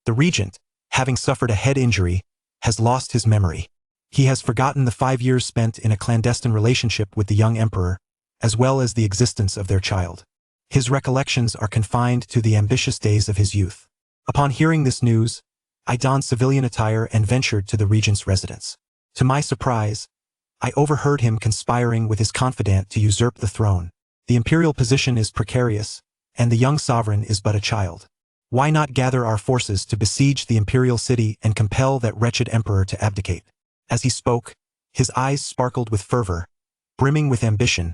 The regent, having suffered a head injury, has lost his memory. He has forgotten the 5 years spent in a clandestine relationship with the young emperor, as well as the existence of their child. His recollections are confined to the ambitious days of his youth. Upon hearing this news, I donned civilian attire and ventured to the regent's residence. To my surprise, I overheard him conspiring with his confidant to usurp the throne. The imperial position is precarious, and the young sovereign is but a child. Why not gather our forces to besiege the imperial city and compel that wretched emperor to abdicate? As he spoke, his eyes sparkled with fervor, brimming with ambition,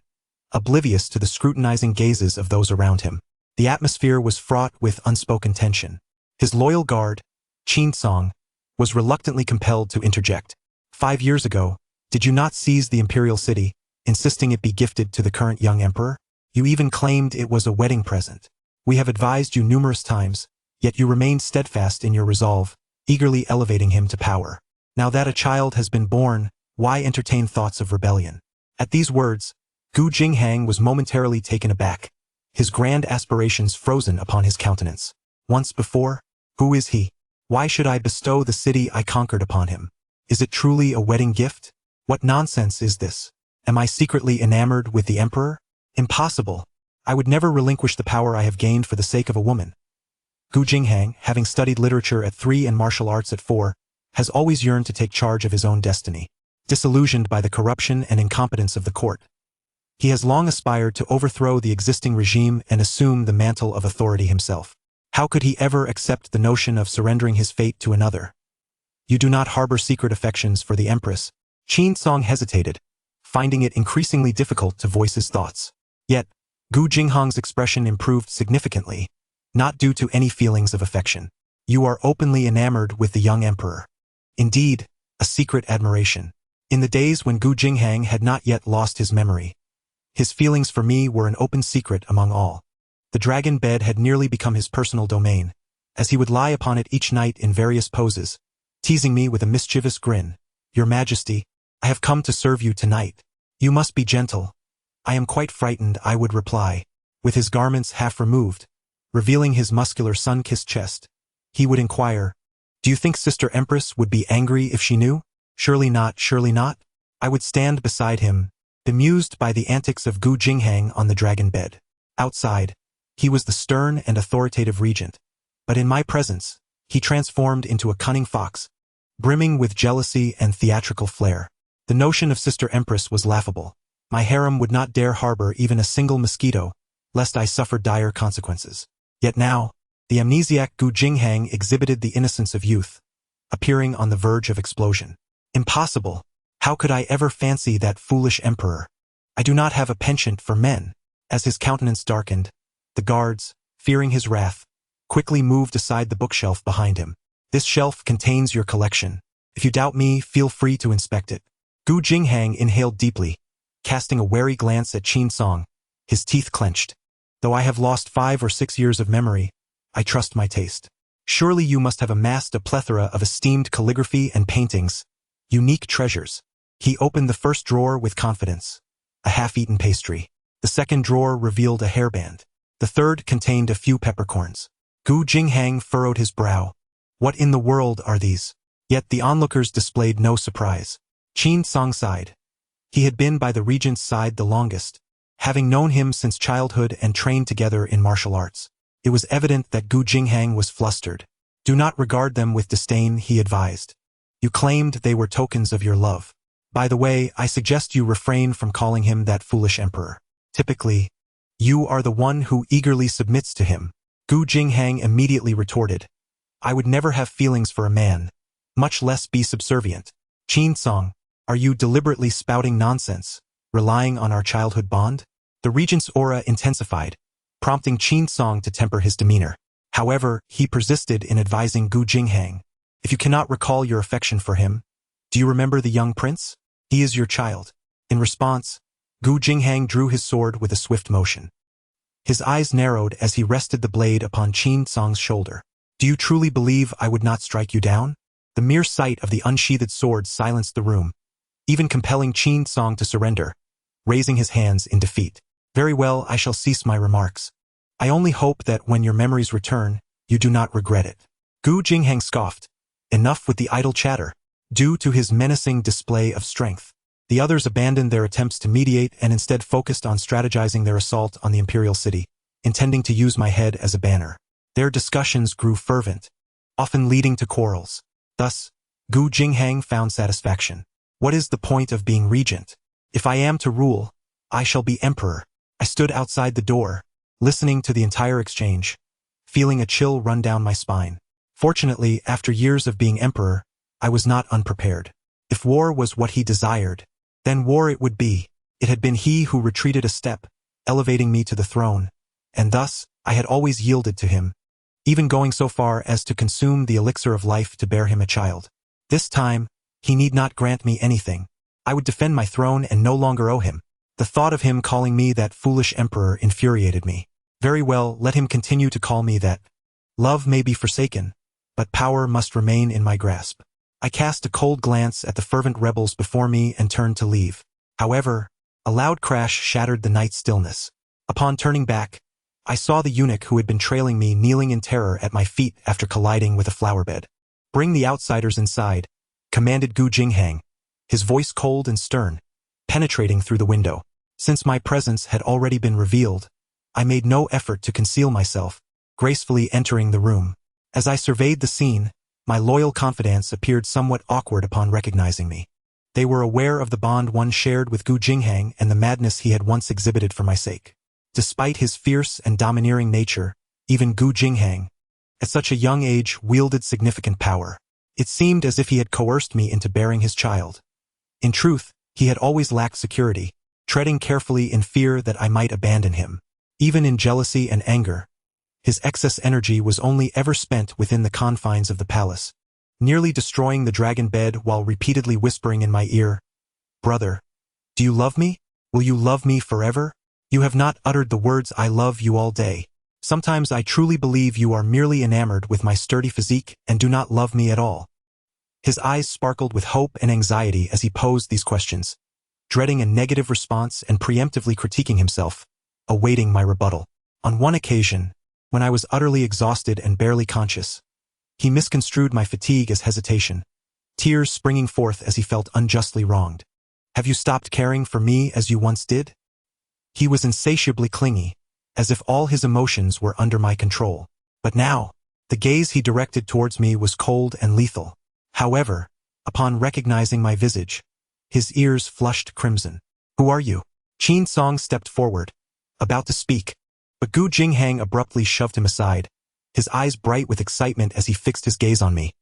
oblivious to the scrutinizing gazes of those around him. The atmosphere was fraught with unspoken tension. His loyal guard, Qin Song, was reluctantly compelled to interject. 5 years ago, did you not seize the imperial city, insisting it be gifted to the current young emperor? You even claimed it was a wedding present. We have advised you numerous times, yet you remained steadfast in your resolve, eagerly elevating him to power. Now that a child has been born, why entertain thoughts of rebellion? At these words, Gu Jinghang was momentarily taken aback, his grand aspirations frozen upon his countenance. Once before, who is he? Why should I bestow the city I conquered upon him? Is it truly a wedding gift? What nonsense is this? Am I secretly enamored with the emperor? Impossible. I would never relinquish the power I have gained for the sake of a woman. Gu Jinghang, having studied literature at 3 and martial arts at 4, has always yearned to take charge of his own destiny. Disillusioned by the corruption and incompetence of the court, he has long aspired to overthrow the existing regime and assume the mantle of authority himself. How could he ever accept the notion of surrendering his fate to another? You do not harbor secret affections for the empress. Qin Song hesitated, finding it increasingly difficult to voice his thoughts. Yet, Gu Jinghang's expression improved significantly, not due to any feelings of affection. You are openly enamored with the young emperor. Indeed, a secret admiration. In the days when Gu Jinghang had not yet lost his memory, his feelings for me were an open secret among all. The dragon bed had nearly become his personal domain, as he would lie upon it each night in various poses, teasing me with a mischievous grin. Your Majesty, I have come to serve you tonight. You must be gentle. I am quite frightened, I would reply. With his garments half removed, revealing his muscular sun-kissed chest, he would inquire, do you think Sister Empress would be angry if she knew? Surely not, surely not. I would stand beside him, bemused by the antics of Gu Jinghang on the dragon bed. Outside, he was the stern and authoritative regent, but in my presence, he transformed into a cunning fox, brimming with jealousy and theatrical flair. The notion of Sister Empress was laughable. My harem would not dare harbor even a single mosquito, lest I suffer dire consequences. Yet now, the amnesiac Gu Jinghang exhibited the innocence of youth, appearing on the verge of explosion. Impossible! How could I ever fancy that foolish emperor? I do not have a penchant for men. As his countenance darkened, the guards, fearing his wrath, quickly moved aside the bookshelf behind him. This shelf contains your collection. If you doubt me, feel free to inspect it. Gu Jinghang inhaled deeply, casting a wary glance at Qin Song, his teeth clenched. Though I have lost 5 or 6 years of memory, I trust my taste. Surely you must have amassed a plethora of esteemed calligraphy and paintings, unique treasures. He opened the first drawer with confidence, a half-eaten pastry. The second drawer revealed a hairband. The third contained a few peppercorns. Gu Jinghang furrowed his brow. What in the world are these? Yet the onlookers displayed no surprise. Qin Song sighed. He had been by the regent's side the longest, having known him since childhood and trained together in martial arts. It was evident that Gu Jinghang was flustered. Do not regard them with disdain, he advised. You claimed they were tokens of your love. By the way, I suggest you refrain from calling him that foolish emperor. Typically, you are the one who eagerly submits to him. Gu Jinghang immediately retorted. I would never have feelings for a man, much less be subservient. Qin Song, are you deliberately spouting nonsense, relying on our childhood bond? The regent's aura intensified, prompting Qin Song to temper his demeanor. However, he persisted in advising Gu Jinghang. If you cannot recall your affection for him, do you remember the young prince? He is your child. In response, Gu Jinghang drew his sword with a swift motion. His eyes narrowed as he rested the blade upon Qin Song's shoulder. Do you truly believe I would not strike you down? The mere sight of the unsheathed sword silenced the room, even compelling Qin Song to surrender, raising his hands in defeat. Very well, I shall cease my remarks. I only hope that when your memories return, you do not regret it. Gu Jingheng scoffed. Enough with the idle chatter. Due to his menacing display of strength, the others abandoned their attempts to mediate and instead focused on strategizing their assault on the imperial city, intending to use my head as a banner. Their discussions grew fervent, often leading to quarrels. Thus, Gu Jingheng found satisfaction. What is the point of being regent? If I am to rule, I shall be emperor. I stood outside the door, listening to the entire exchange, feeling a chill run down my spine. Fortunately, after years of being emperor, I was not unprepared. If war was what he desired, then war it would be. It had been he who retreated a step, elevating me to the throne, and thus, I had always yielded to him, even going so far as to consume the elixir of life to bear him a child. This time, he need not grant me anything. I would defend my throne and no longer owe him. The thought of him calling me that foolish emperor infuriated me. Very well, let him continue to call me that. Love may be forsaken, but power must remain in my grasp. I cast a cold glance at the fervent rebels before me and turned to leave. However, a loud crash shattered the night stillness. Upon turning back, I saw the eunuch who had been trailing me kneeling in terror at my feet after colliding with a flower bed. Bring the outsiders inside, commanded Gu Jingheng, his voice cold and stern, penetrating through the window. Since my presence had already been revealed, I made no effort to conceal myself, gracefully entering the room. As I surveyed the scene, my loyal confidants appeared somewhat awkward upon recognizing me. They were aware of the bond one shared with Gu Jingheng and the madness he had once exhibited for my sake. Despite his fierce and domineering nature, even Gu Jingheng, at such a young age, wielded significant power. It seemed as if he had coerced me into bearing his child. In truth, he had always lacked security, treading carefully in fear that I might abandon him. Even in jealousy and anger, his excess energy was only ever spent within the confines of the palace, nearly destroying the dragon bed while repeatedly whispering in my ear, "Brother, do you love me? Will you love me forever? You have not uttered the words 'I love you' all day. Sometimes I truly believe you are merely enamored with my sturdy physique and do not love me at all." His eyes sparkled with hope and anxiety as he posed these questions, dreading a negative response and preemptively critiquing himself, awaiting my rebuttal. On one occasion, when I was utterly exhausted and barely conscious, he misconstrued my fatigue as hesitation, tears springing forth as he felt unjustly wronged. "Have you stopped caring for me as you once did?" He was insatiably clingy, as if all his emotions were under my control. But now, the gaze he directed towards me was cold and lethal. However, upon recognizing my visage, his ears flushed crimson. "Who are you?" Qin Song stepped forward, about to speak, but Gu Jingheng abruptly shoved him aside, his eyes bright with excitement as he fixed his gaze on me.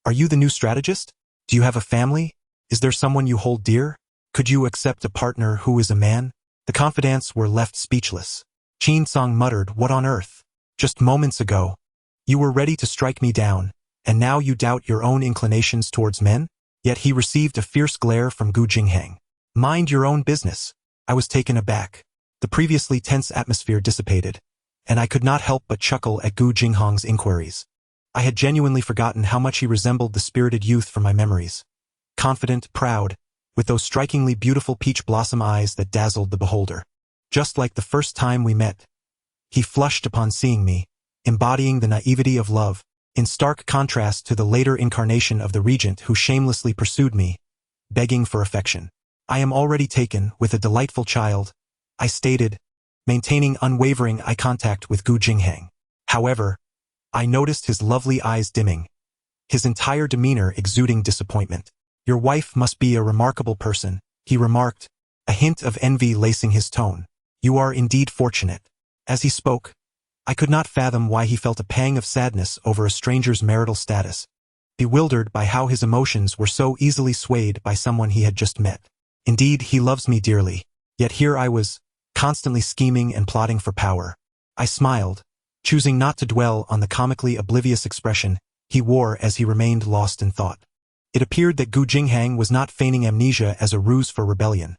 "Are you the new strategist? Do you have a family? Is there someone you hold dear? Could you accept a partner who is a man?" The confidants were left speechless. Qin Song muttered, "What on earth? Just moments ago, you were ready to strike me down, and now you doubt your own inclinations towards men?" Yet he received a fierce glare from Gu Jingheng. "Mind your own business." I was taken aback. The previously tense atmosphere dissipated, and I could not help but chuckle at Gu Jingheng's inquiries. I had genuinely forgotten how much he resembled the spirited youth from my memories. Confident, proud, with those strikingly beautiful peach blossom eyes that dazzled the beholder. Just like the first time we met, he flushed upon seeing me, embodying the naivety of love, in stark contrast to the later incarnation of the regent who shamelessly pursued me, begging for affection. "I am already taken with a delightful child," I stated, maintaining unwavering eye contact with Gu Jingheng. However, I noticed his lovely eyes dimming, his entire demeanor exuding disappointment. "Your wife must be a remarkable person," he remarked, a hint of envy lacing his tone. "You are indeed fortunate." As he spoke, I could not fathom why he felt a pang of sadness over a stranger's marital status, bewildered by how his emotions were so easily swayed by someone he had just met. Indeed, he loves me dearly, yet here I was, constantly scheming and plotting for power. I smiled, choosing not to dwell on the comically oblivious expression he wore as he remained lost in thought. It appeared that Gu Jingheng was not feigning amnesia as a ruse for rebellion.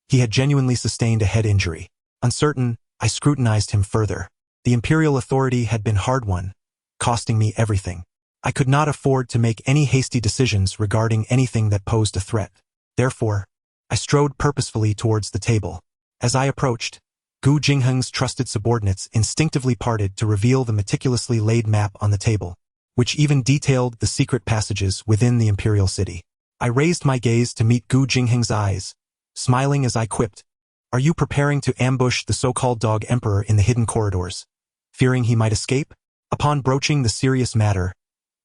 He had genuinely sustained a head injury. Uncertain, I scrutinized him further. The imperial authority had been hard-won, costing me everything. I could not afford to make any hasty decisions regarding anything that posed a threat. Therefore, I strode purposefully towards the table. As I approached, Gu Jingheng's trusted subordinates instinctively parted to reveal the meticulously laid map on the table. which even detailed the secret passages within the imperial city. I raised my gaze to meet Gu Jingheng's eyes, smiling as I quipped, "Are you preparing to ambush the so-called dog emperor in the hidden corridors, fearing he might escape?" Upon broaching the serious matter,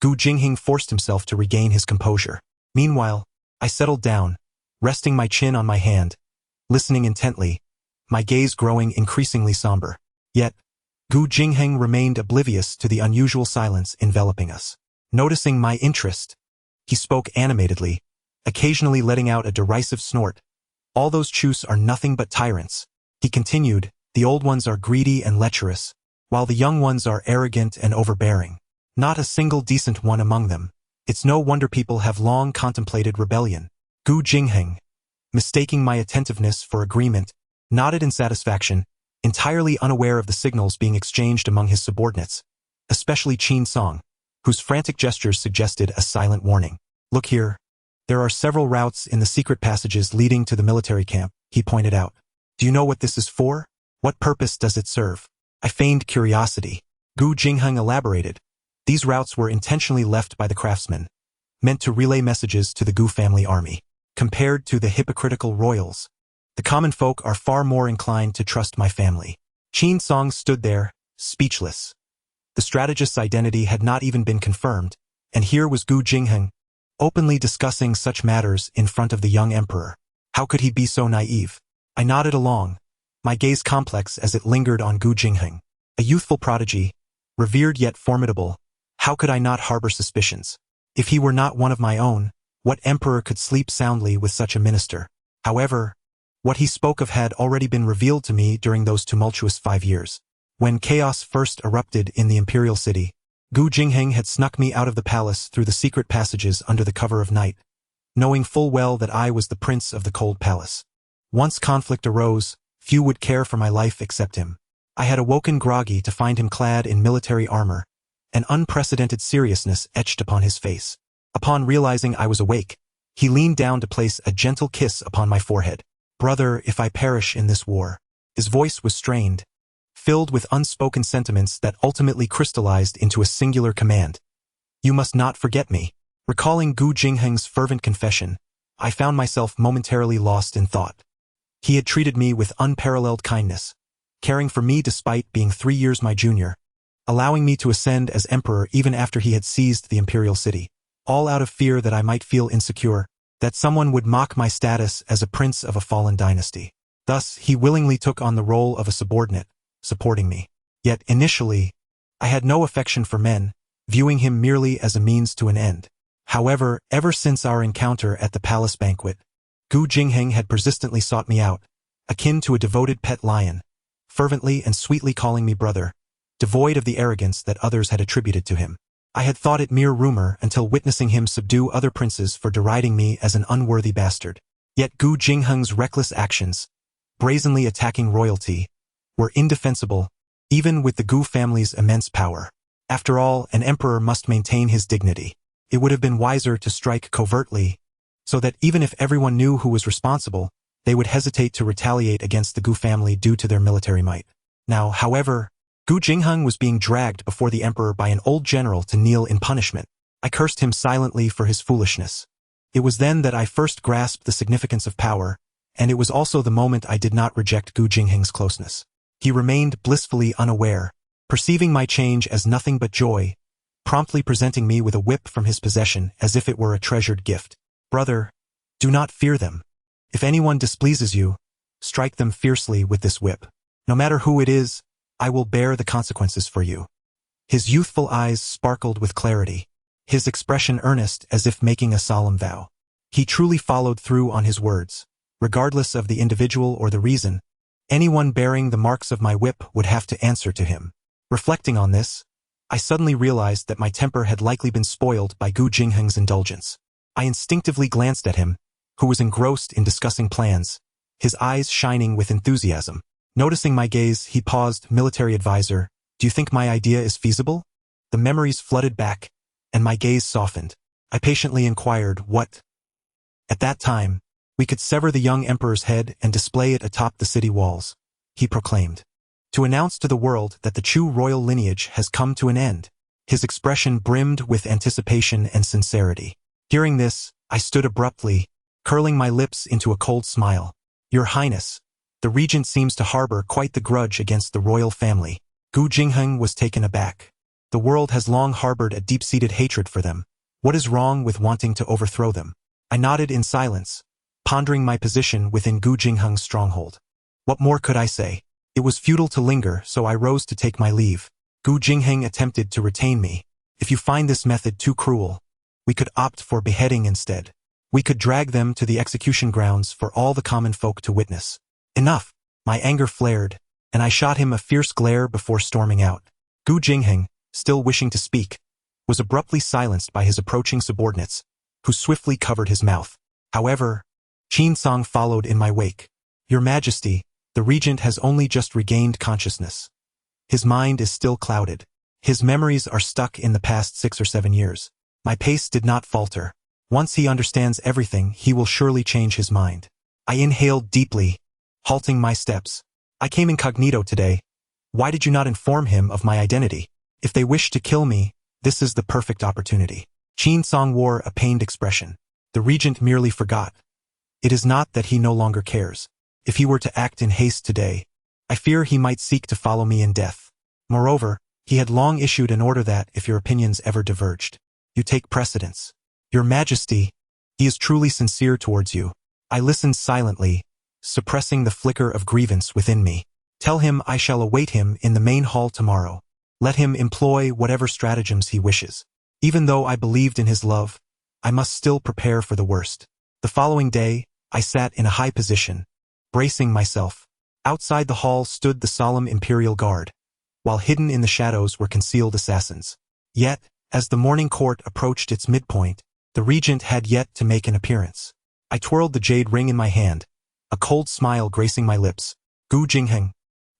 Gu Jingheng forced himself to regain his composure. Meanwhile, I settled down, resting my chin on my hand, listening intently, my gaze growing increasingly somber. Yet, Gu Jingheng remained oblivious to the unusual silence enveloping us. Noticing my interest, he spoke animatedly, occasionally letting out a derisive snort. "All those Chus are nothing but tyrants," he continued. "The old ones are greedy and lecherous, while the young ones are arrogant and overbearing. Not a single decent one among them. It's no wonder people have long contemplated rebellion." Gu Jingheng, mistaking my attentiveness for agreement, nodded in satisfaction, entirely unaware of the signals being exchanged among his subordinates, especially Qin Song, whose frantic gestures suggested a silent warning. "Look here. There are several routes in the secret passages leading to the military camp," he pointed out. "Do you know what this is for? What purpose does it serve?" I feigned curiosity. Gu Jingheng elaborated. "These routes were intentionally left by the craftsmen, meant to relay messages to the Gu family army. Compared to the hypocritical royals, the common folk are far more inclined to trust my family." Qin Song stood there, speechless. The strategist's identity had not even been confirmed, and here was Gu Jingheng, openly discussing such matters in front of the young emperor. How could he be so naive? I nodded along, my gaze complex as it lingered on Gu Jingheng. A youthful prodigy, revered yet formidable, how could I not harbor suspicions? If he were not one of my own, what emperor could sleep soundly with such a minister? However, what he spoke of had already been revealed to me during those tumultuous 5 years. When chaos first erupted in the imperial city, Gu Jingheng had snuck me out of the palace through the secret passages under the cover of night, knowing full well that I was the prince of the cold palace. Once conflict arose, few would care for my life except him. I had awoken groggy to find him clad in military armor, an unprecedented seriousness etched upon his face. Upon realizing I was awake, he leaned down to place a gentle kiss upon my forehead. "Brother, if I perish in this war." His voice was strained, filled with unspoken sentiments that ultimately crystallized into a singular command. "You must not forget me." Recalling Gu Jingheng's fervent confession, I found myself momentarily lost in thought. He had treated me with unparalleled kindness, caring for me despite being 3 years my junior, allowing me to ascend as emperor even after he had seized the imperial city, all out of fear that I might feel insecure, that someone would mock my status as a prince of a fallen dynasty. Thus, he willingly took on the role of a subordinate, supporting me. Yet initially, I had no affection for men, viewing him merely as a means to an end. However, ever since our encounter at the palace banquet, Gu Jingheng had persistently sought me out, akin to a devoted pet lion, fervently and sweetly calling me brother, devoid of the arrogance that others had attributed to him. I had thought it mere rumor until witnessing him subdue other princes for deriding me as an unworthy bastard. Yet Gu Jingheng's reckless actions, brazenly attacking royalty, were indefensible, even with the Gu family's immense power. After all, an emperor must maintain his dignity. It would have been wiser to strike covertly, so that even if everyone knew who was responsible, they would hesitate to retaliate against the Gu family due to their military might. Now, however, Gu Jingheng was being dragged before the emperor by an old general to kneel in punishment. I cursed him silently for his foolishness. It was then that I first grasped the significance of power, and it was also the moment I did not reject Gu Jingheng's closeness. He remained blissfully unaware, perceiving my change as nothing but joy, promptly presenting me with a whip from his possession as if it were a treasured gift. "Brother, do not fear them. If anyone displeases you, strike them fiercely with this whip. No matter who it is, I will bear the consequences for you." His youthful eyes sparkled with clarity, his expression earnest as if making a solemn vow. He truly followed through on his words. Regardless of the individual or the reason, anyone bearing the marks of my whip would have to answer to him. Reflecting on this, I suddenly realized that my temper had likely been spoiled by Gu Jingheng's indulgence. I instinctively glanced at him, who was engrossed in discussing plans, his eyes shining with enthusiasm. Noticing my gaze, he paused. "Military advisor, do you think my idea is feasible?" The memories flooded back, and my gaze softened. I patiently inquired, "What?" At that time, "We could sever the young emperor's head and display it atop the city walls," he proclaimed, "to announce to the world that the Chu royal lineage has come to an end." His expression brimmed with anticipation and sincerity. Hearing this, I stood abruptly, curling my lips into a cold smile. Your Highness, the regent seems to harbor quite the grudge against the royal family. Gu Jingheng was taken aback. The world has long harbored a deep-seated hatred for them. What is wrong with wanting to overthrow them? I nodded in silence, pondering my position within Gu Jingheng's stronghold. What more could I say? It was futile to linger, so I rose to take my leave. Gu Jingheng attempted to retain me. If you find this method too cruel, we could opt for beheading instead. We could drag them to the execution grounds for all the common folk to witness. Enough! My anger flared, and I shot him a fierce glare before storming out. Gu Jingheng, still wishing to speak, was abruptly silenced by his approaching subordinates, who swiftly covered his mouth. However, Qin Song followed in my wake. Your Majesty, the regent has only just regained consciousness. His mind is still clouded. His memories are stuck in the past 6 or 7 years. My pace did not falter. Once he understands everything, he will surely change his mind. I inhaled deeply, halting my steps. I came incognito today. Why did you not inform him of my identity? If they wish to kill me, this is the perfect opportunity. Qin Song wore a pained expression. The regent merely forgot. It is not that he no longer cares. If he were to act in haste today, I fear he might seek to follow me in death. Moreover, he had long issued an order that, if your opinions ever diverged, you take precedence. Your Majesty, he is truly sincere towards you. I listened silently, suppressing the flicker of grievance within me. Tell him I shall await him in the main hall tomorrow. Let him employ whatever stratagems he wishes. Even though I believed in his love, I must still prepare for the worst. The following day, I sat in a high position, bracing myself. Outside the hall stood the solemn imperial guard, while hidden in the shadows were concealed assassins. Yet, as the morning court approached its midpoint, the regent had yet to make an appearance. I twirled the jade ring in my hand, a cold smile gracing my lips. Gu Jingheng,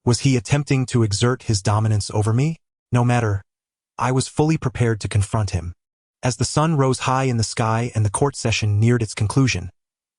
was he attempting to exert his dominance over me? No matter, I was fully prepared to confront him. As the sun rose high in the sky and the court session neared its conclusion,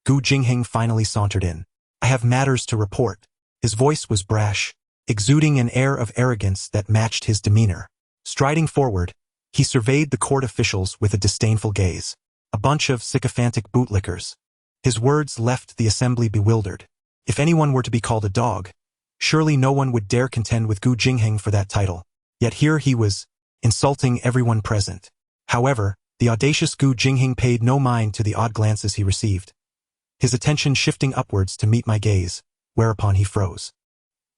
Gu Jingheng finally sauntered in. I have matters to report. His voice was brash, exuding an air of arrogance that matched his demeanor. Striding forward, he surveyed the court officials with a disdainful gaze. A bunch of sycophantic bootlickers. His words left the assembly bewildered. If anyone were to be called a dog, surely no one would dare contend with Gu Jingheng for that title. Yet here he was, insulting everyone present. However, the audacious Gu Jingheng paid no mind to the odd glances he received, his attention shifting upwards to meet my gaze, whereupon he froze.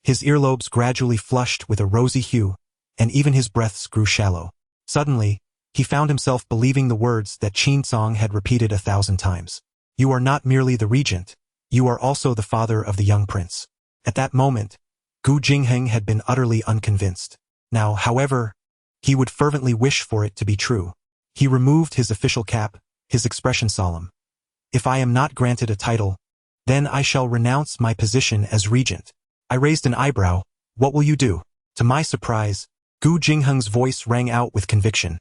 His earlobes gradually flushed with a rosy hue, and even his breaths grew shallow. Suddenly, he found himself believing the words that Qin Song had repeated 1,000 times. You are not merely the regent, you are also the father of the young prince. At that moment, Gu Jingheng had been utterly unconvinced. Now, however, he would fervently wish for it to be true. He removed his official cap, his expression solemn. If I am not granted a title, then I shall renounce my position as regent. I raised an eyebrow. What will you do? To my surprise, Gu Jingheng's voice rang out with conviction.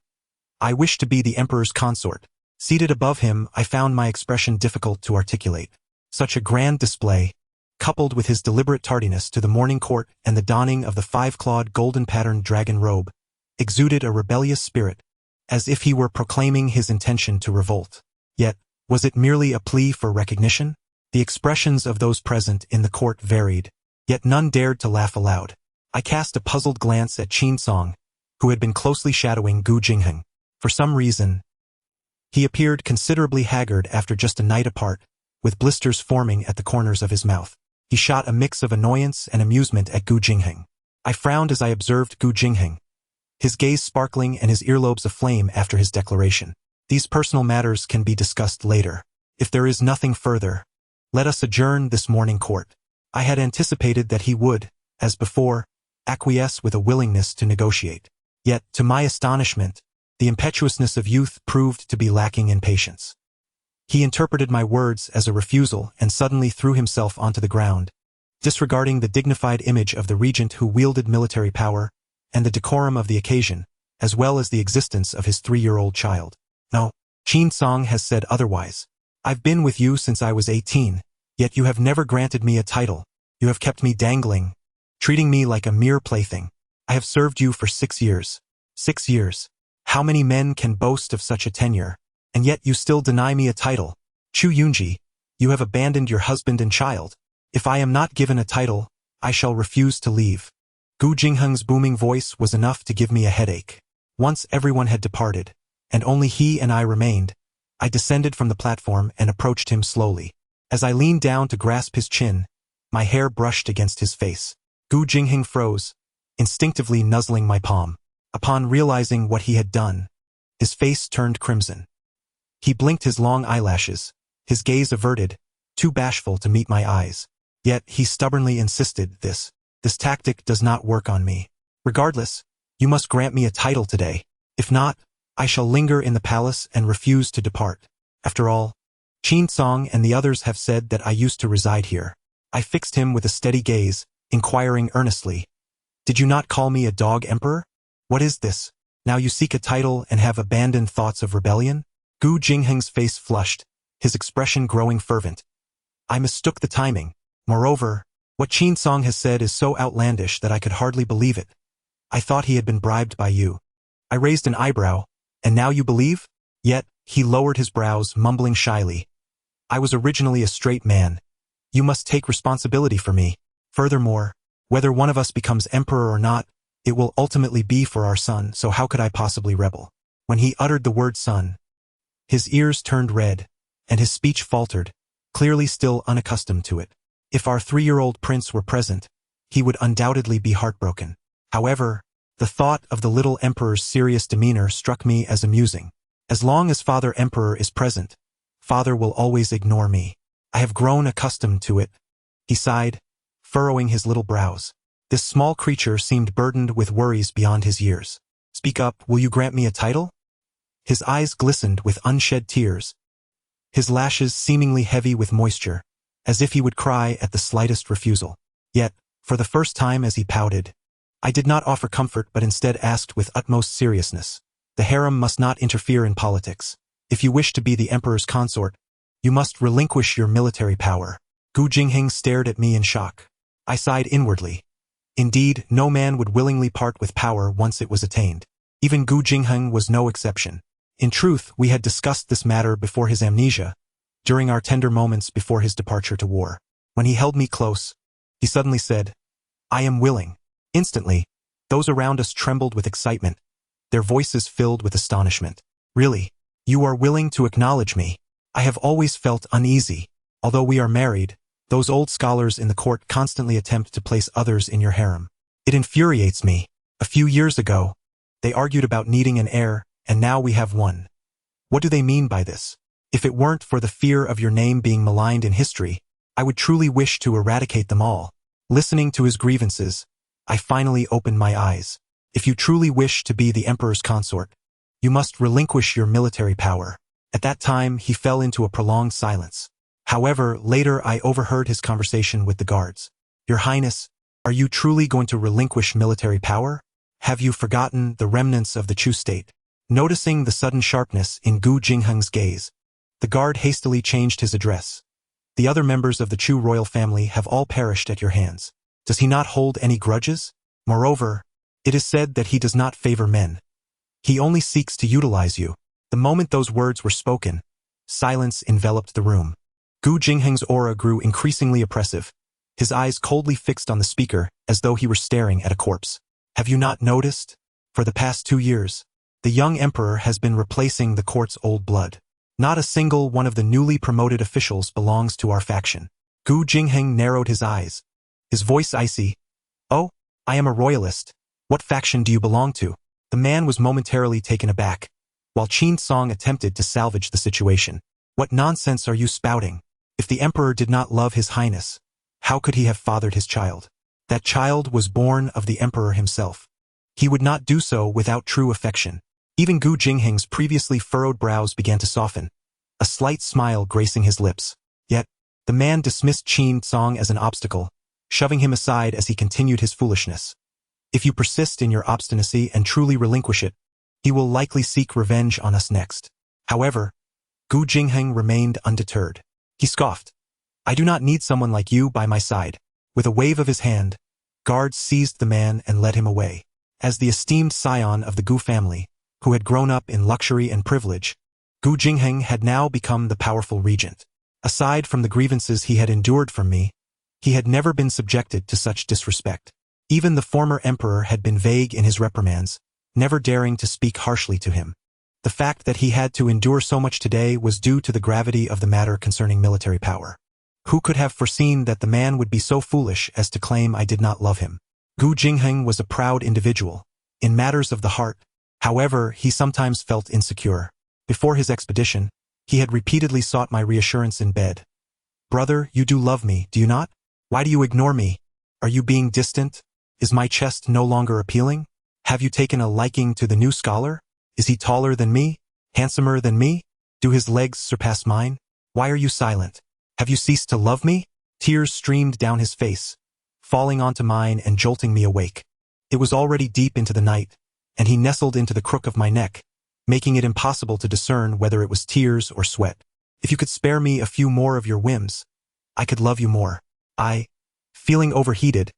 I wish to be the emperor's consort. Seated above him, I found my expression difficult to articulate. Such a grand display, coupled with his deliberate tardiness to the morning court and the donning of the 5-clawed golden-patterned dragon robe, exuded a rebellious spirit, as if he were proclaiming his intention to revolt. Yet, was it merely a plea for recognition? The expressions of those present in the court varied, yet none dared to laugh aloud. I cast a puzzled glance at Qin Song, who had been closely shadowing Gu Jingheng. For some reason, he appeared considerably haggard after just a night apart, with blisters forming at the corners of his mouth. He shot a mix of annoyance and amusement at Gu Jingheng. I frowned as I observed Gu Jingheng, his gaze sparkling and his earlobes aflame after his declaration. These personal matters can be discussed later. If there is nothing further, let us adjourn this morning court. I had anticipated that he would, as before, acquiesce with a willingness to negotiate. Yet, to my astonishment, the impetuousness of youth proved to be lacking in patience. He interpreted my words as a refusal and suddenly threw himself onto the ground, disregarding the dignified image of the regent who wielded military power and the decorum of the occasion, as well as the existence of his 3-year-old child. No, Qin Song has said otherwise. I've been with you since I was 18, yet you have never granted me a title. You have kept me dangling, treating me like a mere plaything. I have served you for 6 years. 6 years. How many men can boast of such a tenure? And yet you still deny me a title. Chu Yunji, you have abandoned your husband and child. If I am not given a title, I shall refuse to leave. Gu Jingheng's booming voice was enough to give me a headache. Once everyone had departed, and only he and I remained, I descended from the platform and approached him slowly. As I leaned down to grasp his chin, my hair brushed against his face. Gu Jingheng froze, instinctively nuzzling my palm. Upon realizing what he had done, his face turned crimson. He blinked his long eyelashes, his gaze averted, too bashful to meet my eyes. Yet he stubbornly insisted, this tactic does not work on me. Regardless, you must grant me a title today. If not, I shall linger in the palace and refuse to depart. After all, Qin Song and the others have said that I used to reside here. I fixed him with a steady gaze, inquiring earnestly, did you not call me a dog emperor? What is this? Now you seek a title and have abandoned thoughts of rebellion? Gu Jingheng's face flushed, his expression growing fervent. I mistook the timing. Moreover, what Qin Song has said is so outlandish that I could hardly believe it. I thought he had been bribed by you. I raised an eyebrow, and now you believe? Yet, he lowered his brows, mumbling shyly. I was originally a straight man. You must take responsibility for me. Furthermore, whether one of us becomes emperor or not, it will ultimately be for our son, so how could I possibly rebel? When he uttered the word son, his ears turned red, and his speech faltered, clearly still unaccustomed to it. If our 3-year-old prince were present, he would undoubtedly be heartbroken. However, the thought of the little emperor's serious demeanor struck me as amusing. As long as Father Emperor is present, Father will always ignore me. I have grown accustomed to it. He sighed, furrowing his little brows. This small creature seemed burdened with worries beyond his years. Speak up, will you grant me a title? His eyes glistened with unshed tears, his lashes seemingly heavy with moisture, as if he would cry at the slightest refusal. Yet, for the first time as he pouted, I did not offer comfort but instead asked with utmost seriousness. The harem must not interfere in politics. If you wish to be the emperor's consort, you must relinquish your military power. Gu Jingheng stared at me in shock. I sighed inwardly. Indeed, no man would willingly part with power once it was attained. Even Gu Jingheng was no exception. In truth, we had discussed this matter before his amnesia, during our tender moments before his departure to war. When he held me close, he suddenly said, I am willing. Instantly, those around us trembled with excitement, their voices filled with astonishment. Really, you are willing to acknowledge me? I have always felt uneasy. Although we are married, those old scholars in the court constantly attempt to place others in your harem. It infuriates me. A few years ago, they argued about needing an heir, and now we have one. What do they mean by this? If it weren't for the fear of your name being maligned in history, I would truly wish to eradicate them all. Listening to his grievances, I finally opened my eyes. If you truly wish to be the emperor's consort, you must relinquish your military power. At that time, he fell into a prolonged silence. However, later I overheard his conversation with the guards. Your Highness, are you truly going to relinquish military power? Have you forgotten the remnants of the Chu state? Noticing the sudden sharpness in Gu Jingheng's gaze, the guard hastily changed his address. The other members of the Chu royal family have all perished at your hands. Does he not hold any grudges? Moreover, it is said that he does not favor men. He only seeks to utilize you. The moment those words were spoken, silence enveloped the room. Gu Jingheng's aura grew increasingly oppressive, his eyes coldly fixed on the speaker as though he were staring at a corpse. Have you not noticed? For the past 2 years, the young emperor has been replacing the court's old blood. Not a single one of the newly promoted officials belongs to our faction. Gu Jingheng narrowed his eyes, his voice icy. Oh, I am a royalist. What faction do you belong to? The man was momentarily taken aback, while Qin Song attempted to salvage the situation. What nonsense are you spouting? If the emperor did not love his highness, how could he have fathered his child? That child was born of the emperor himself. He would not do so without true affection. Even Gu Jingheng's previously furrowed brows began to soften, a slight smile gracing his lips. Yet, the man dismissed Qin Song as an obstacle, shoving him aside as he continued his foolishness. If you persist in your obstinacy and truly relinquish it, he will likely seek revenge on us next. However, Gu Jingheng remained undeterred. He scoffed. I do not need someone like you by my side. With a wave of his hand, guards seized the man and led him away. As the esteemed scion of the Gu family, who had grown up in luxury and privilege, Gu Jingheng had now become the powerful regent. Aside from the grievances he had endured from me, he had never been subjected to such disrespect. Even the former emperor had been vague in his reprimands, never daring to speak harshly to him. The fact that he had to endure so much today was due to the gravity of the matter concerning military power. Who could have foreseen that the man would be so foolish as to claim I did not love him? Gu Jingheng was a proud individual. In matters of the heart, however, he sometimes felt insecure. Before his expedition, he had repeatedly sought my reassurance in bed. "Brother, you do love me, do you not? Why do you ignore me? Are you being distant? Is my chest no longer appealing? Have you taken a liking to the new scholar? Is he taller than me? Handsomer than me? Do his legs surpass mine? Why are you silent? Have you ceased to love me?" Tears streamed down his face, falling onto mine and jolting me awake. It was already deep into the night, and he nestled into the crook of my neck, making it impossible to discern whether it was tears or sweat. "If you could spare me a few more of your whims, I could love you more." I, feeling overheated,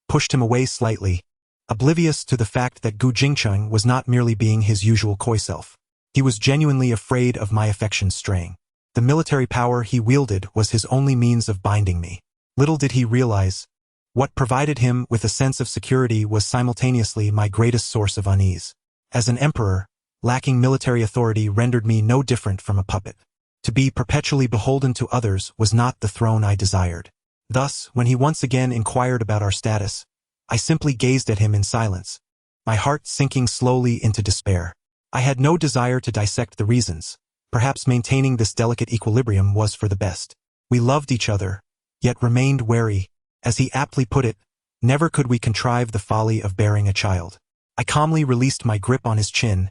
pushed him away slightly, oblivious to the fact that Gu Jingcheng was not merely being his usual coy self. He was genuinely afraid of my affections straying. The military power he wielded was his only means of binding me. Little did he realize, what provided him with a sense of security was simultaneously my greatest source of unease. As an emperor, lacking military authority rendered me no different from a puppet. To be perpetually beholden to others was not the throne I desired. Thus, when he once again inquired about our status, I simply gazed at him in silence, my heart sinking slowly into despair. I had no desire to dissect the reasons. Perhaps maintaining this delicate equilibrium was for the best. We loved each other, yet remained wary. As he aptly put it, never could we contrive the folly of bearing a child. I calmly released my grip on his chin,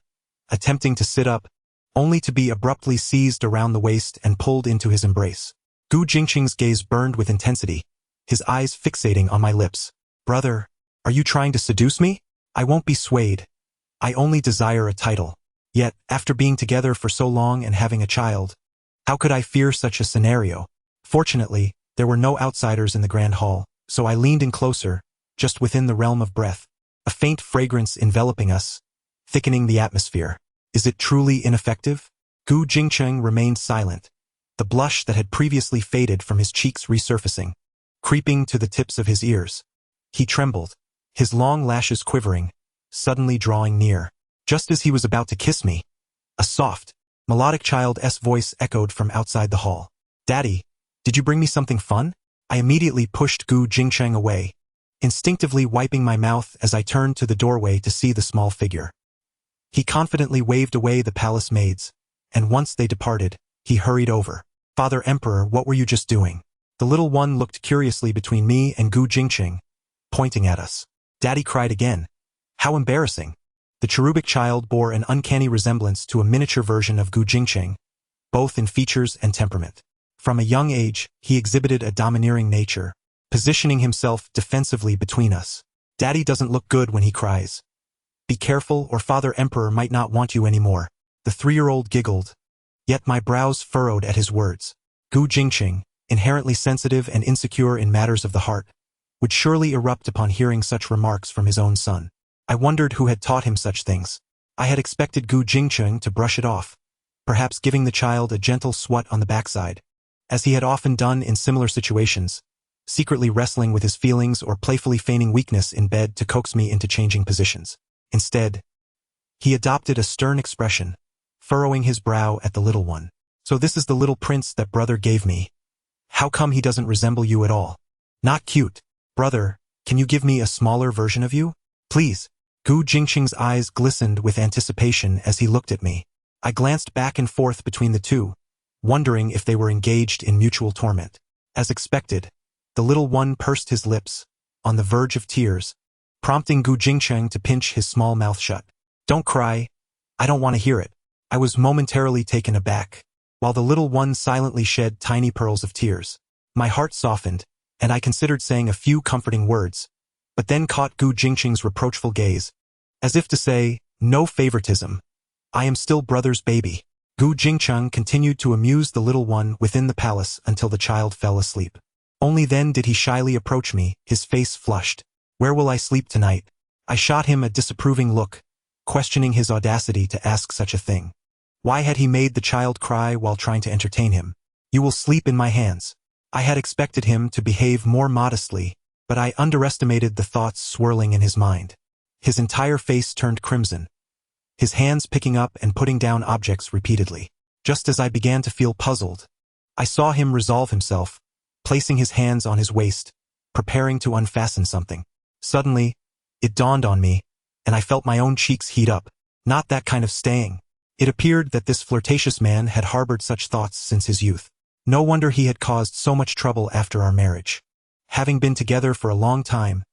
attempting to sit up, only to be abruptly seized around the waist and pulled into his embrace. Gu Jingqing's gaze burned with intensity, his eyes fixating on my lips. "Brother, are you trying to seduce me? I won't be swayed. I only desire a title. Yet, after being together for so long and having a child, how could I fear such a scenario?" Fortunately, there were no outsiders in the grand hall, so I leaned in closer, just within the realm of breath, a faint fragrance enveloping us, thickening the atmosphere. "Is it truly ineffective?" Gu Jingcheng remained silent, the blush that had previously faded from his cheeks resurfacing, creeping to the tips of his ears. He trembled, his long lashes quivering, suddenly drawing near. Just as he was about to kiss me, a soft, melodic child's voice echoed from outside the hall. "Daddy, did you bring me something fun?" I immediately pushed Gu Jingcheng away, instinctively wiping my mouth as I turned to the doorway to see the small figure. He confidently waved away the palace maids, and once they departed, he hurried over. "Father Emperor, what were you just doing?" The little one looked curiously between me and Gu Jingcheng, pointing at us. Daddy cried again. How embarrassing. The cherubic child bore an uncanny resemblance to a miniature version of Gu Jingcheng, both in features and temperament. From a young age, he exhibited a domineering nature, positioning himself defensively between us. "Daddy doesn't look good when he cries. Be careful or Father Emperor might not want you anymore." The 3-year-old giggled, yet my brows furrowed at his words. Gu Jingcheng, inherently sensitive and insecure in matters of the heart, would surely erupt upon hearing such remarks from his own son. I wondered who had taught him such things. I had expected Gu Jingcheng to brush it off, perhaps giving the child a gentle swat on the backside, as he had often done in similar situations, secretly wrestling with his feelings or playfully feigning weakness in bed to coax me into changing positions. Instead, he adopted a stern expression, furrowing his brow at the little one. "So this is the little prince that brother gave me. How come he doesn't resemble you at all? Not cute. Brother, can you give me a smaller version of you? Please." Gu Jingcheng's eyes glistened with anticipation as he looked at me. I glanced back and forth between the two, wondering if they were engaged in mutual torment. As expected, the little one pursed his lips, on the verge of tears, prompting Gu Jingcheng to pinch his small mouth shut. "Don't cry. I don't want to hear it." I was momentarily taken aback, while the little one silently shed tiny pearls of tears. My heart softened, and I considered saying a few comforting words, but then caught Gu Jingcheng's reproachful gaze, as if to say, "No favoritism. I am still brother's baby." Gu Jingcheng continued to amuse the little one within the palace until the child fell asleep. Only then did he shyly approach me, his face flushed. "Where will I sleep tonight?" I shot him a disapproving look, questioning his audacity to ask such a thing. Why had he made the child cry while trying to entertain him? You will sleep in my hands. I had expected him to behave more modestly, but I underestimated the thoughts swirling in his mind. His entire face turned crimson, his hands picking up and putting down objects repeatedly. Just as I began to feel puzzled, I saw him resolve himself, placing his hands on his waist, preparing to unfasten something. Suddenly, it dawned on me, and I felt my own cheeks heat up. Not that kind of staying. It appeared that this flirtatious man had harbored such thoughts since his youth. No wonder he had caused so much trouble after our marriage. Having been together for a long time,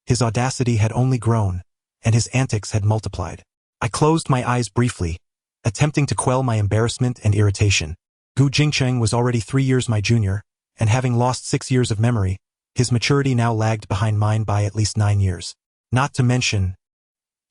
his audacity had only grown, and his antics had multiplied. I closed my eyes briefly, attempting to quell my embarrassment and irritation. Gu Jingcheng was already 3 years my junior, and having lost 6 years of memory, his maturity now lagged behind mine by at least 9 years. Not to mention,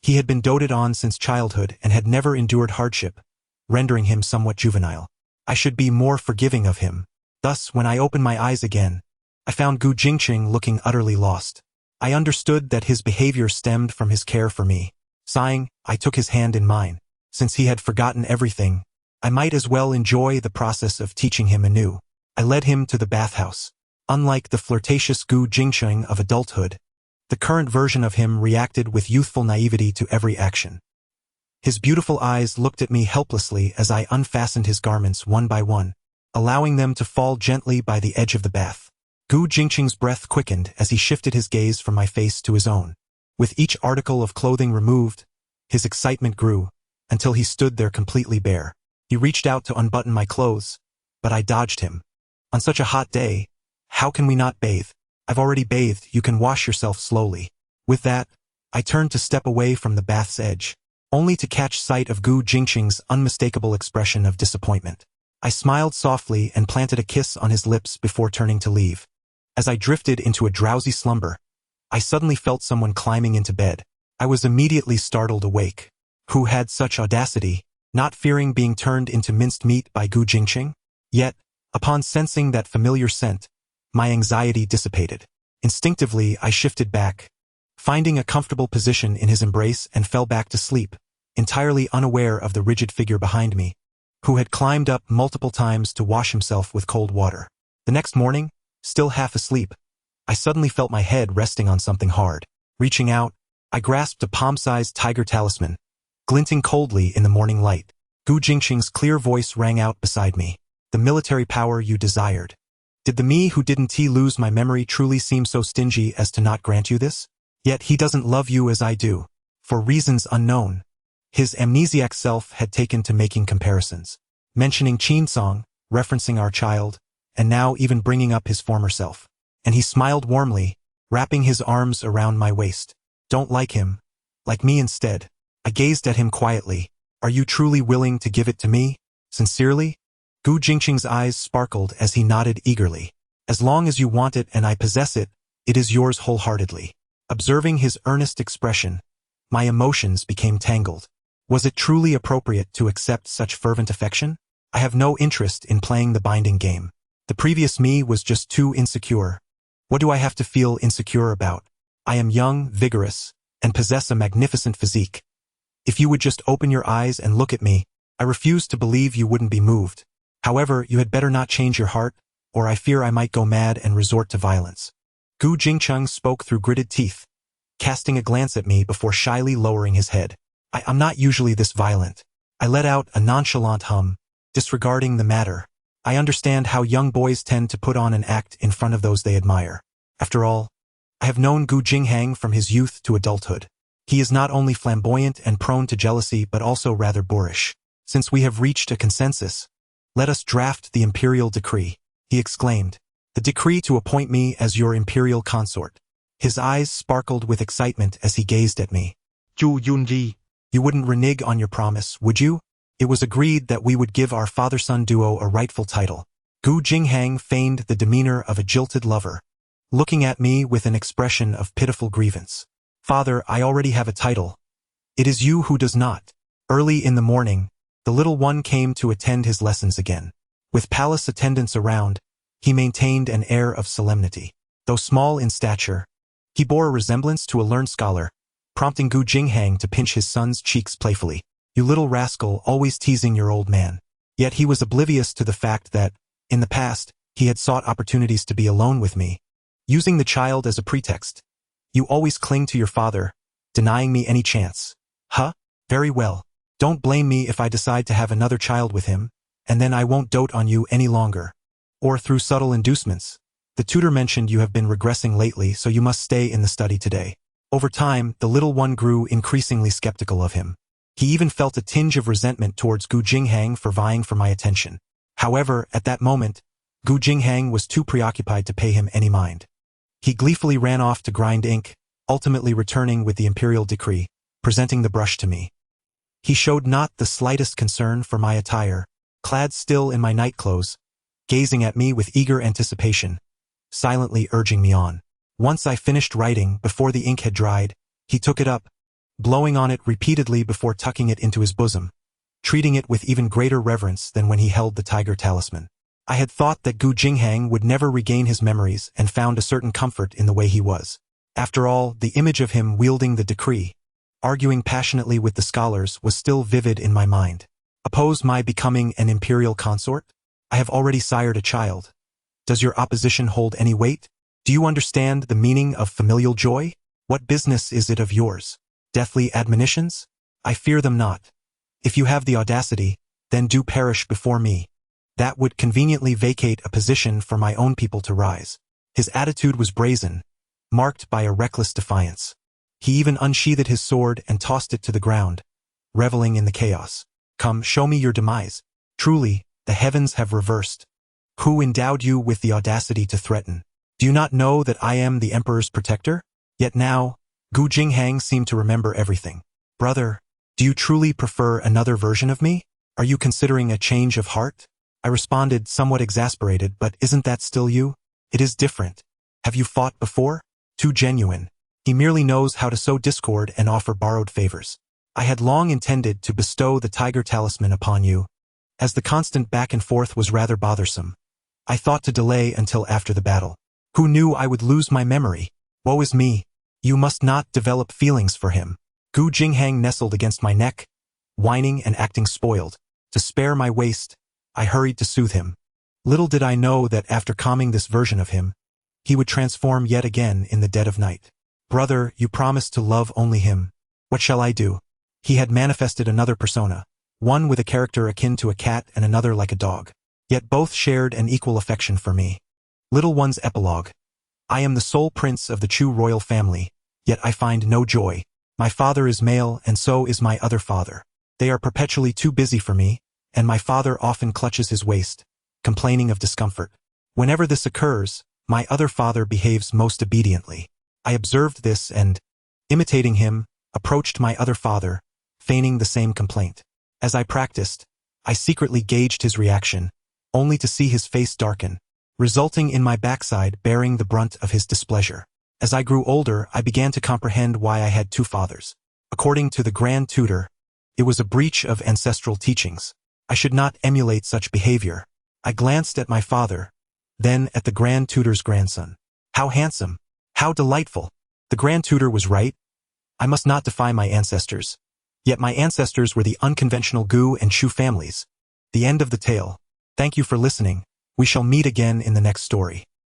he had been doted on since childhood and had never endured hardship, rendering him somewhat juvenile. I should be more forgiving of him. Thus, when I opened my eyes again, I found Gu Jingcheng looking utterly lost. I understood that his behavior stemmed from his care for me. Sighing, I took his hand in mine. Since he had forgotten everything, I might as well enjoy the process of teaching him anew. I led him to the bathhouse. Unlike the flirtatious Gu Jingcheng of adulthood, the current version of him reacted with youthful naivety to every action. His beautiful eyes looked at me helplessly as I unfastened his garments one by one, allowing them to fall gently by the edge of the bath. Gu Jingcheng's breath quickened as he shifted his gaze from my face to his own. With each article of clothing removed, his excitement grew, until he stood there completely bare. He reached out to unbutton my clothes, but I dodged him. On such a hot day, how can we not bathe? I've already bathed, you can wash yourself slowly. With that, I turned to step away from the bath's edge, only to catch sight of Gu Jingcheng's unmistakable expression of disappointment. I smiled softly and planted a kiss on his lips before turning to leave. As I drifted into a drowsy slumber, I suddenly felt someone climbing into bed. I was immediately startled awake. Who had such audacity, not fearing being turned into minced meat by Gu Jingcheng? Yet, upon sensing that familiar scent, my anxiety dissipated. Instinctively, I shifted back, finding a comfortable position in his embrace and fell back to sleep, entirely unaware of the rigid figure behind me, who had climbed up multiple times to wash himself with cold water. The next morning, still half asleep, I suddenly felt my head resting on something hard. Reaching out, I grasped a palm-sized tiger talisman, glinting coldly in the morning light. Gu Jingcheng's clear voice rang out beside me. The military power you desired. Did the me who didn't lose my memory truly seem so stingy as to not grant you this? Yet he doesn't love you as I do, for reasons unknown. His amnesiac self had taken to making comparisons, mentioning Qinsong, referencing our child, and now even bringing up his former self. And he smiled warmly, wrapping his arms around my waist. Don't like him. Like me instead. I gazed at him quietly. Are you truly willing to give it to me? Sincerely? Gu Jingcheng's eyes sparkled as he nodded eagerly. As long as you want it and I possess it, it is yours wholeheartedly. Observing his earnest expression, my emotions became tangled. Was it truly appropriate to accept such fervent affection? I have no interest in playing the binding game. The previous me was just too insecure. What do I have to feel insecure about? I am young, vigorous, and possess a magnificent physique. If you would just open your eyes and look at me, I refuse to believe you wouldn't be moved. However, you had better not change your heart, or I fear I might go mad and resort to violence. Gu Jingcheng spoke through gritted teeth, casting a glance at me before shyly lowering his head. I'm not usually this violent. I let out a nonchalant hum, disregarding the matter. I understand how young boys tend to put on an act in front of those they admire. After all, I have known Gu Jinghang from his youth to adulthood. He is not only flamboyant and prone to jealousy but also rather boorish. Since we have reached a consensus, let us draft the imperial decree, he exclaimed. The decree to appoint me as your imperial consort. His eyes sparkled with excitement as he gazed at me. Zhu Yunji, you wouldn't renege on your promise, would you? It was agreed that we would give our father-son duo a rightful title. Gu Jinghang feigned the demeanor of a jilted lover, looking at me with an expression of pitiful grievance. Father, I already have a title. It is you who does not. Early in the morning, the little one came to attend his lessons again. With palace attendants around, he maintained an air of solemnity. Though small in stature, he bore a resemblance to a learned scholar, prompting Gu Jinghang to pinch his son's cheeks playfully. You little rascal, always teasing your old man. Yet he was oblivious to the fact that, in the past, he had sought opportunities to be alone with me, using the child as a pretext. You always cling to your father, denying me any chance. Huh? Very well. Don't blame me if I decide to have another child with him, and then I won't dote on you any longer. Or through subtle inducements. The tutor mentioned you have been regressing lately, so you must stay in the study today. Over time, the little one grew increasingly skeptical of him. He even felt a tinge of resentment towards Gu Jinghang for vying for my attention. However, at that moment, Gu Jinghang was too preoccupied to pay him any mind. He gleefully ran off to grind ink, ultimately returning with the imperial decree, presenting the brush to me. He showed not the slightest concern for my attire, clad still in my nightclothes, gazing at me with eager anticipation, silently urging me on. Once I finished writing, before the ink had dried, he took it up, blowing on it repeatedly before tucking it into his bosom, treating it with even greater reverence than when he held the tiger talisman. I had thought that Gu Jinghang would never regain his memories and found a certain comfort in the way he was. After all, the image of him wielding the decree, arguing passionately with the scholars, was still vivid in my mind. Oppose my becoming an imperial consort? I have already sired a child. Does your opposition hold any weight? Do you understand the meaning of familial joy? What business is it of yours? Deathly admonitions? I fear them not. If you have the audacity, then do perish before me. That would conveniently vacate a position for my own people to rise. His attitude was brazen, marked by a reckless defiance. He even unsheathed his sword and tossed it to the ground, reveling in the chaos. Come, show me your demise. Truly, the heavens have reversed. Who endowed you with the audacity to threaten? Do you not know that I am the emperor's protector? Yet now, Gu Jinghang seemed to remember everything. Brother, do you truly prefer another version of me? Are you considering a change of heart? I responded, somewhat exasperated, but isn't that still you? It is different. Have you fought before? Too genuine. He merely knows how to sow discord and offer borrowed favors. I had long intended to bestow the tiger talisman upon you. As the constant back and forth was rather bothersome, I thought to delay until after the battle. Who knew I would lose my memory? Woe is me. You must not develop feelings for him. Gu Jinghang nestled against my neck, whining and acting spoiled. To spare my waist, I hurried to soothe him. Little did I know that after calming this version of him, he would transform yet again in the dead of night. Brother, you promised to love only him. What shall I do? He had manifested another persona, one with a character akin to a cat and another like a dog. Yet both shared an equal affection for me. Little one's epilogue. I am the sole prince of the Chu royal family, yet I find no joy. My father is male, and so is my other father. They are perpetually too busy for me, and my father often clutches his waist, complaining of discomfort. Whenever this occurs, my other father behaves most obediently. I observed this and, imitating him, approached my other father, feigning the same complaint. As I practiced, I secretly gauged his reaction, only to see his face darken, resulting in my backside bearing the brunt of his displeasure. As I grew older, I began to comprehend why I had two fathers. According to the Grand Tutor, it was a breach of ancestral teachings. I should not emulate such behavior. I glanced at my father, then at the Grand Tutor's grandson. How handsome! How delightful! The Grand Tutor was right. I must not defy my ancestors. Yet my ancestors were the unconventional Gu and Chu families. The end of the tale. Thank you for listening. We shall meet again in the next story.